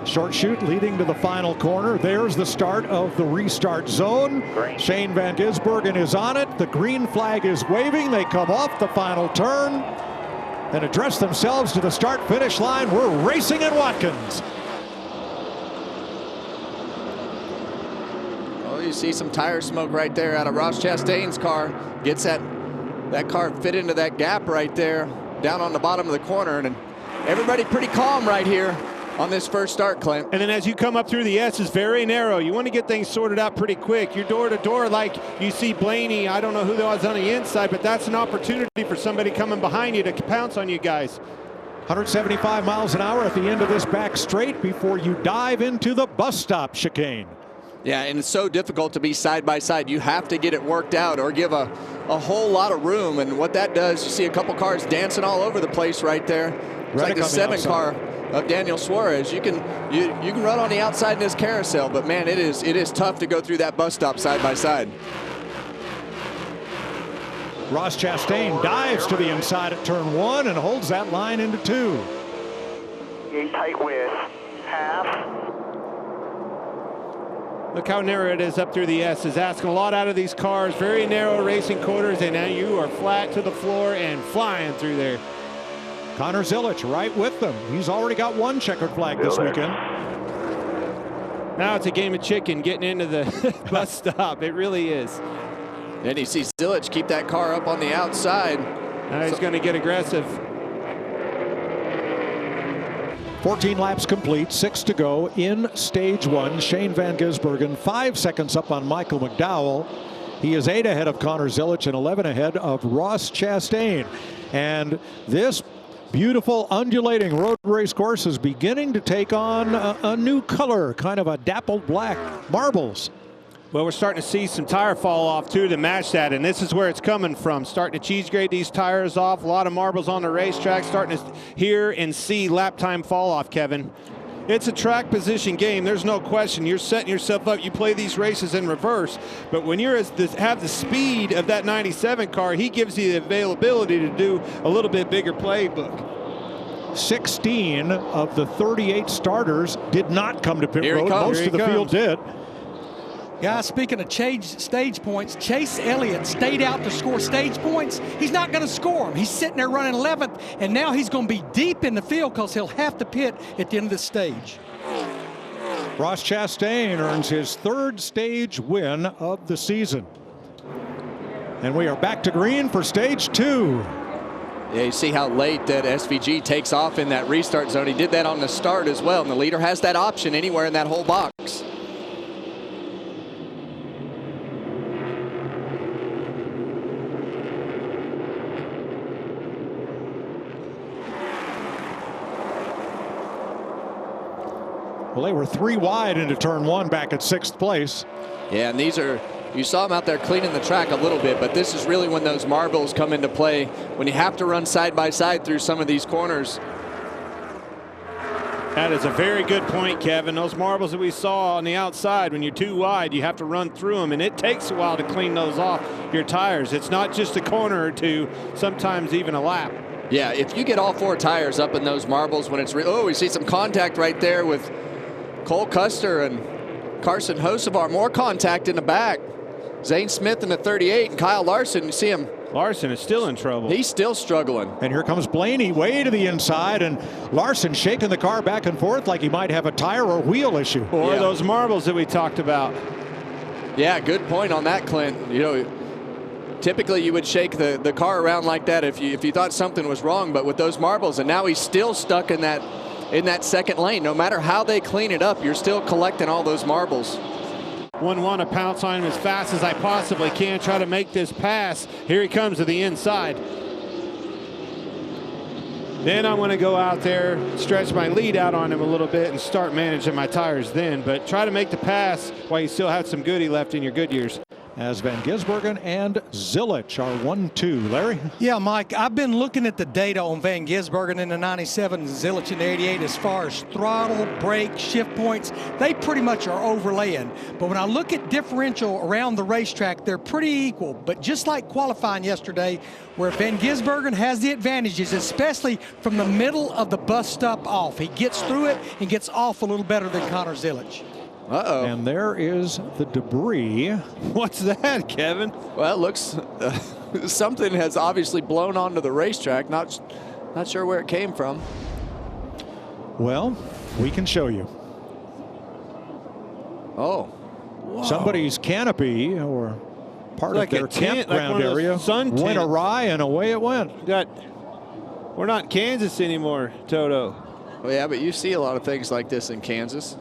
Short chute leading to the final corner. There's the start of the restart zone. Shane Van Gisbergen is on it. The green flag is waving. They come off the final turn and address themselves to the start-finish line. We're racing at Watkins. Oh, you see some tire smoke right there out of Ross Chastain's car. Gets that car fit into that gap right there down on the bottom of the corner, and everybody pretty calm right here on this first start, Clint. And then as you come up through the S, is very narrow. You want to get things sorted out pretty quick. You're door to door, like you see Blaney. I don't know who that was on the inside, but that's an opportunity for somebody coming behind you to pounce on you guys. 175 miles an hour at the end of this back straight before you dive into the bus stop chicane. Yeah, and it's so difficult to be side by side. You have to get it worked out or give a whole lot of room. And what that does, you see a couple cars dancing all over the place right there. It's like the 7 car of Daniel Suarez. You can run on the outside in this carousel, but man, it is tough to go through that bus stop side by side. Ross Chastain dives to the inside at turn 1 and holds that line into 2. Getting tight with half. Look how narrow it is up through the S. Is asking a lot out of these cars. Very narrow racing quarters, and now you are flat to the floor and flying through there. Connor Zilic right with them. He's already got 1 checkered flag this weekend. Now it's a game of chicken getting into the bus stop. It really is. And you see Zilic keep that car up on the outside. Now he's going to get aggressive. 14 laps complete, 6 to go in stage 1. Shane Van Gisbergen 5 seconds up on Michael McDowell. He is 8 ahead of Connor Zilic and 11 ahead of Ross Chastain. And this beautiful undulating road race course is beginning to take on a new color, kind of a dappled black marbles. Well, we're starting to see some tire fall off too to match that, and this is where it's coming from. Starting to cheese grade these tires off. A lot of marbles on the racetrack. Starting to hear and see lap time fall off, Kevin. It's a track position game. There's no question. You're setting yourself up. You play these races in reverse, but when you're have the speed of that 97 car, he gives you the availability to do a little bit bigger playbook. 16 of the 38 starters did not come to pit road. Most of the field did. Guys, speaking of stage points, Chase Elliott stayed out to score stage points. He's not going to score them. He's sitting there running 11th, and now he's going to be deep in the field because he'll have to pit at the end of the stage. Ross Chastain earns his 3rd stage win of the season. And we are back to green for stage 2. Yeah, you see how late that SVG takes off in that restart zone. He did that on the start as well, and the leader has that option anywhere in that whole box. Well, they were 3 wide into turn 1 back at 6th place. Yeah, and these are, you saw them out there cleaning the track a little bit, but this is really when those marbles come into play, when you have to run side by side through some of these corners. That is a very good point, Kevin. Those marbles that we saw on the outside, when you're too wide, you have to run through them, and it takes a while to clean those off your tires. It's not just a corner or two, sometimes even a lap. Yeah, if you get all 4 tires up in those marbles when it's we see some contact right there with Cole Custer and Carson Hocevar. More contact in the back. Zane Smith in the 38 and Kyle Larson. You see him. Larson is still in trouble. He's still struggling. And here comes Blaney way to the inside, and Larson shaking the car back and forth like he might have a tire or wheel issue. Or those marbles that we talked about. Yeah, good point on that, Clint. You know, typically you would shake the car around like that if you thought something was wrong, but with those marbles, and now he's still stuck in that second lane. No matter how they clean it up, you're still collecting all those marbles. Want to pounce on him as fast as I possibly can, try to make this pass. Here he comes to the inside. Then I want to go out there, stretch my lead out on him a little bit and start managing my tires then, but try to make the pass while you still have some goodie left in your Goodyears. as Van Gisbergen and Zilich are 1-2. Larry? Yeah, Mike, I've been looking at the data on Van Gisbergen in the 97 and Zilich in the 88 as far as throttle, brake, shift points. They pretty much are overlaying. But when I look at differential around the racetrack, they're pretty equal. But just like qualifying yesterday, where Van Gisbergen has the advantages, especially from the middle of the bus stop off. He gets through it and gets off a little better than Connor Zilich. Uh-oh. And there is the debris. What's that, Kevin? Well, it looks something has obviously blown onto the racetrack. Not sure where it came from. Well, we can show you. Oh. Whoa. Somebody's canopy or part like of their campground area went awry, and away it went. We're not in Kansas anymore, Toto. Well, yeah, but you see a lot of things like this in Kansas.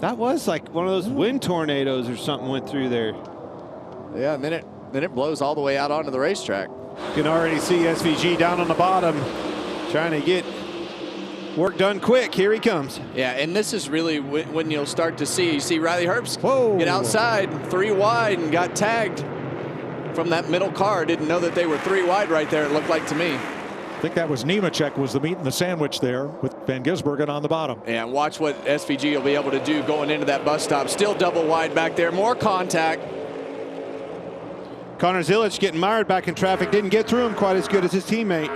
That was like one of those wind tornadoes or something went through there. Yeah, and then it blows all the way out onto the racetrack. You can already see SVG down on the bottom trying to get work done quick. Here he comes. Yeah, and this is really when you'll start to see Riley Herbst get Whoa. outside 3 wide and got tagged from that middle car. Didn't know that they were 3 wide right there, it looked like to me. I think that was Nemechek was the meat and the sandwich there with Van Gisbergen on the bottom. And watch what SVG will be able to do going into that bus stop. Still double wide back there. More contact. Connor Zilich getting mired back in traffic. Didn't get through him quite as good as his teammate.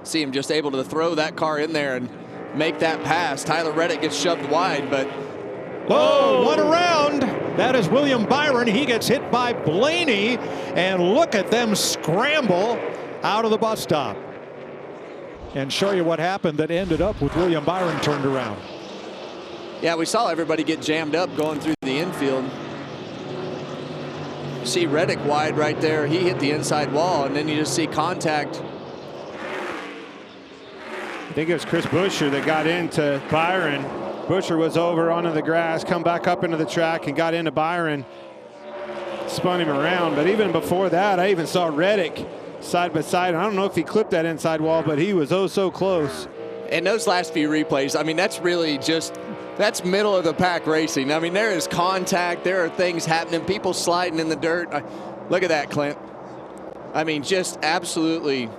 See him just able to throw that car in there and make that pass. Tyler Reddick gets shoved wide, but Whoa, one around. That is William Byron. He gets hit by Blaney, and look at them scramble out of the bus stop. And show you what happened that ended up with William Byron turned around. yeah, we saw everybody get jammed up going through the infield. See Reddick wide right there. He hit the inside wall, and then you just see contact. I think it was Chris Buescher that got into Byron. Buescher was over onto the grass, come back up into the track and got into Byron. Spun him around, but even before that, I even saw Reddick side by side. I don't know if he clipped that inside wall, but he was oh so close. And those last few replays, I mean, that's really just, that's middle of the pack racing. I mean, there is contact. There are things happening. People sliding in the dirt. Look at that, Clint. I mean, just absolutely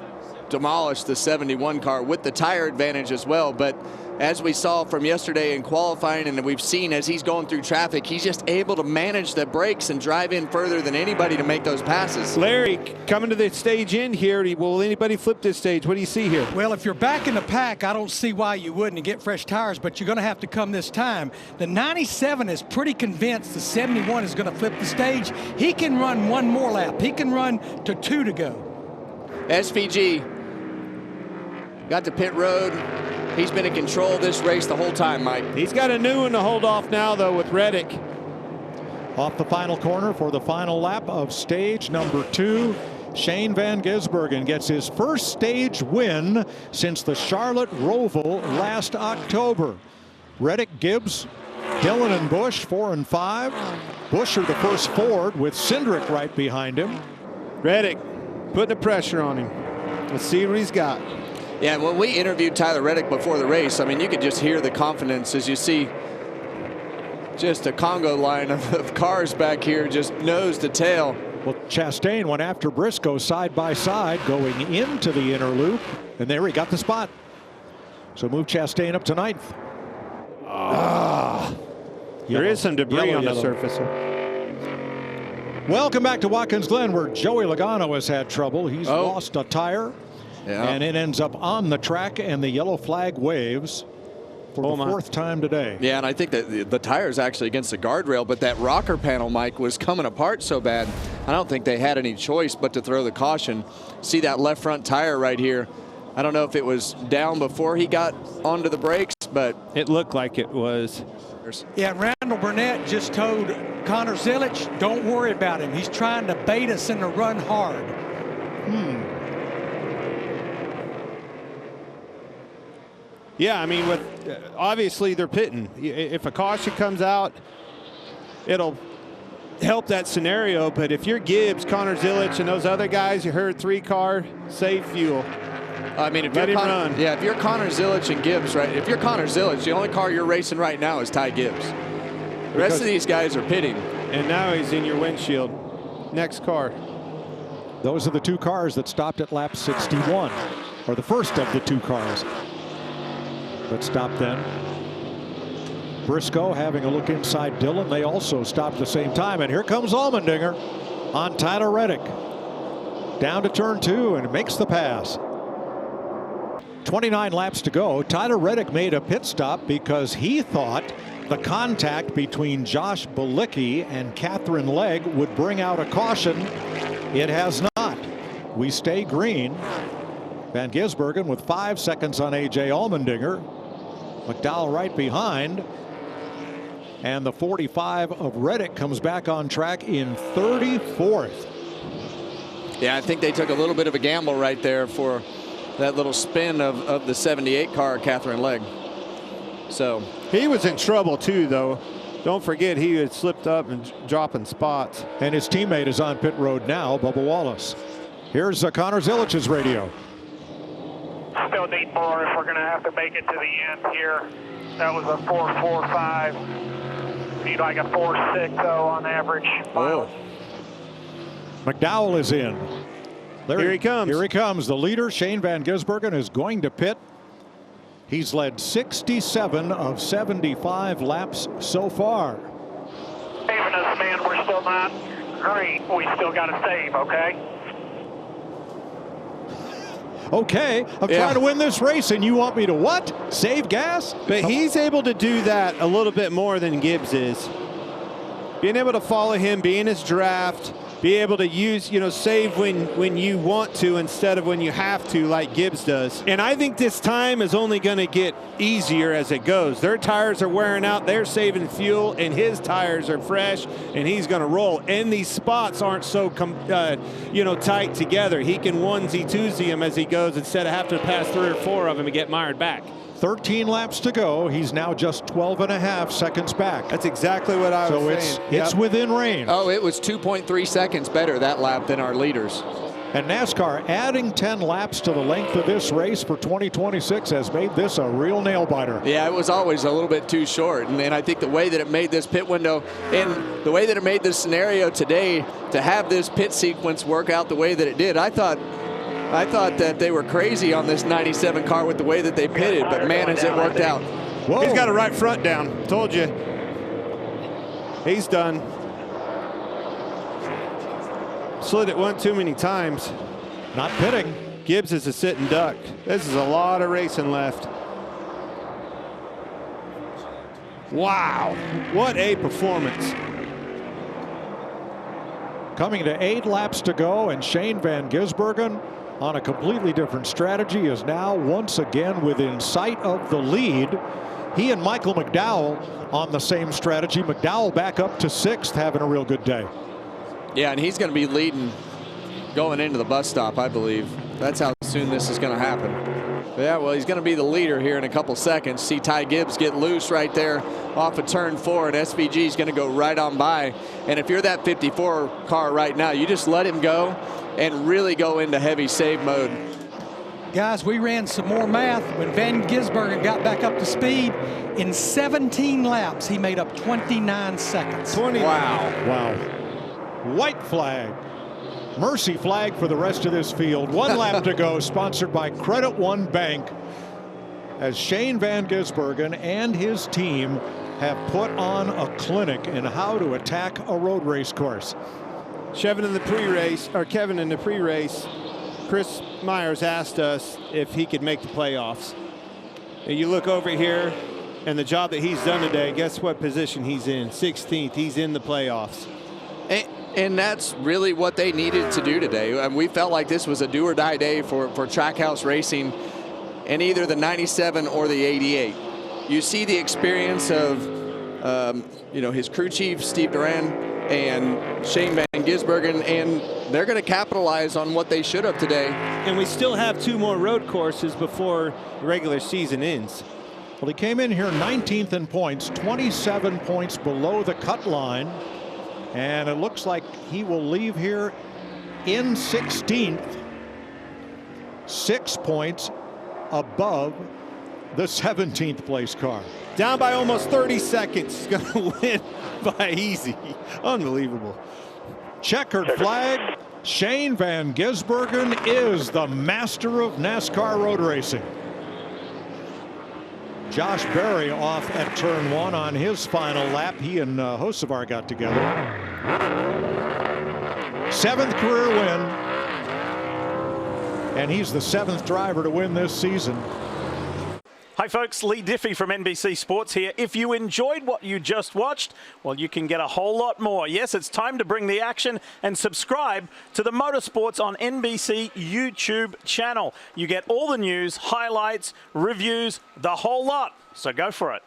demolished the 71 car with the tire advantage as well. But as we saw from yesterday in qualifying, and we've seen as he's going through traffic, he's just able to manage the brakes and drive in further than anybody to make those passes. Larry, coming to the stage end here, will anybody flip this stage? What do you see here? Well, if you're back in the pack, I don't see why you wouldn't and get fresh tires, but you're going to have to come this time. The 97 is pretty convinced the 71 is going to flip the stage. He can run one more lap. He can run to 2 to go. SVG got to pit road. He's been in control of this race the whole time, Mike. He's got a new one to hold off now, though, with Reddick. Off the final corner for the final lap of stage number 2. Shane Van Gisbergen gets his first stage win since the Charlotte Roval last October. Reddick, Gibbs, Dillon and Busch 4 and 5. Buescher the first Ford with Cindric right behind him. Reddick putting the pressure on him. Let's see what he's got. Yeah, when we interviewed Tyler Reddick before the race, I mean, you could just hear the confidence as you see just a Congo line of cars back here, just nose to tail. Well, Chastain went after Briscoe side by side going into the inner loop, and there he got the spot. So move Chastain up to 9th. There is some debris on the surface. Welcome back to Watkins Glen, where Joey Logano has had trouble. He's lost a tire. Yeah. And it ends up on the track, and the yellow flag waves for the 4th time today. Yeah, and I think that the tire is actually against the guardrail, but that rocker panel, Mike, was coming apart so bad, I don't think they had any choice but to throw the caution. See that left front tire right here. I don't know if it was down before he got onto the brakes, but it looked like it was. Yeah, Randall Burnett just told Connor Zilich, don't worry about him. He's trying to bait us in the run hard. Yeah, I mean, obviously they're pitting. If a caution comes out, it'll help that scenario. But if you're Gibbs, Connor Zilich, and those other guys, you heard 3-car, save fuel. I mean, if Let you're him run. Yeah, if you're Connor Zilich and Gibbs, right? If you're Connor Zilich, the only car you're racing right now is Ty Gibbs. The rest of these guys are pitting. And now he's in your windshield. Next car. Those are the two cars that stopped at lap 61, or the first of the two cars that stopped then. Briscoe having a look inside Dillon. They also stopped at the same time. And here comes Allmendinger on Tyler Reddick. Down to turn 2 and makes the pass. 29 laps to go. Tyler Reddick made a pit stop because he thought the contact between Josh Bilicki and Catherine Legg would bring out a caution. It has not. We stay green. Van Gisbergen with 5 seconds on A.J. Allmendinger. McDowell right behind. And the 45 of Reddick comes back on track in 34th. Yeah, I think they took a little bit of a gamble right there for that little spin of the 78 car, Catherine Legg. So he was in trouble too, though. Don't forget he had slipped up and dropping spots. And his teammate is on pit road now, Bubba Wallace. Here's Connor Zilich's radio. Still need more if we're going to have to make it to the end here. That was a 4.45. Need like a 4.6 though on average. Oh. McDowell is in. Here he comes. Here he comes. The leader, Shane Van Gisbergen, is going to pit. He's led 67 of 75 laps so far. Saving us, man. We're still not great. We still got to save, okay? Okay, I'm trying to win this race, and you want me to what? Save gas? But he's able to do that a little bit more than Gibbs is. Being able to follow him, be in his draft, be able to use, save when you want to instead of when you have to, like Gibbs does. And I think this time is only going to get easier as it goes. Their tires are wearing out, they're saving fuel, and his tires are fresh, and he's going to roll. And these spots aren't so, tight together. He can onesie-twosie them as he goes instead of having to pass 3 or 4 of them and get mired back. 13 laps to go. He's now just 12.5 seconds back. That's exactly what I was saying. So it's within range. Oh, it was 2.3 seconds better that lap than our leaders. And NASCAR adding 10 laps to the length of this race for 2026 has made this a real nail biter. Yeah, it was always a little bit too short. And I think the way that it made this pit window and the way that it made this scenario today to have this pit sequence work out the way that it did, I thought that they were crazy on this 97 car with the way that they pitted, but man, has it worked out. Whoa. He's got a right front down. Told you. He's done. Slid it one too many times. Not pitting. Gibbs is a sitting duck. This is a lot of racing left. Wow. What a performance. Coming to 8 laps to go, and Shane Van Gisbergen on a completely different strategy is now once again within sight of the lead. He and Michael McDowell on the same strategy. McDowell back up to 6th, having a real good day. Yeah, and he's going to be leading going into the bus stop, I believe. That's how soon this is going to happen. Yeah, well, he's going to be the leader here in a couple seconds. See Ty Gibbs get loose right there off of turn 4, and SVG is going to go right on by. And if you're that 54 car right now, you just let him go and really go into heavy save mode. Guys, we ran some more math. When Van Gisbergen got back up to speed, in 17 laps, he made up 29 seconds. Wow. White flag. Mercy flag for the rest of this field. 1 lap to go, sponsored by Credit One Bank, as Shane Van Gisbergen and his team have put on a clinic in how to attack a road race course. Kevin in the pre-race, Chris Myers asked us if he could make the playoffs. And you look over here and the job that he's done today, guess what position he's in? 16th. He's in the playoffs. And that's really what they needed to do today. And we felt like this was a do or die day for Trackhouse Racing in either the 97 or the 88. You see the experience of his crew chief, Steve Duran, and Shane Van Gisbergen, and they're going to capitalize on what they should have today. And we still have 2 more road courses before the regular season ends. Well, he came in here 19th in points, 27 points below the cut line. And it looks like he will leave here in 16th, 6 points above the 17th place car. Down by almost 30 seconds. He's going to win by easy. Unbelievable. Checkered flag. Shane Van Gisbergen is the master of NASCAR road racing. Josh Berry off at turn 1 on his final lap. He and Hocevar got together. 7th career win. And he's the 7th driver to win this season. Hi folks, Lee Diffie from NBC Sports here. If you enjoyed what you just watched, well, you can get a whole lot more. Yes, it's time to bring the action and subscribe to the Motorsports on NBC YouTube channel. You get all the news, highlights, reviews, the whole lot. So go for it.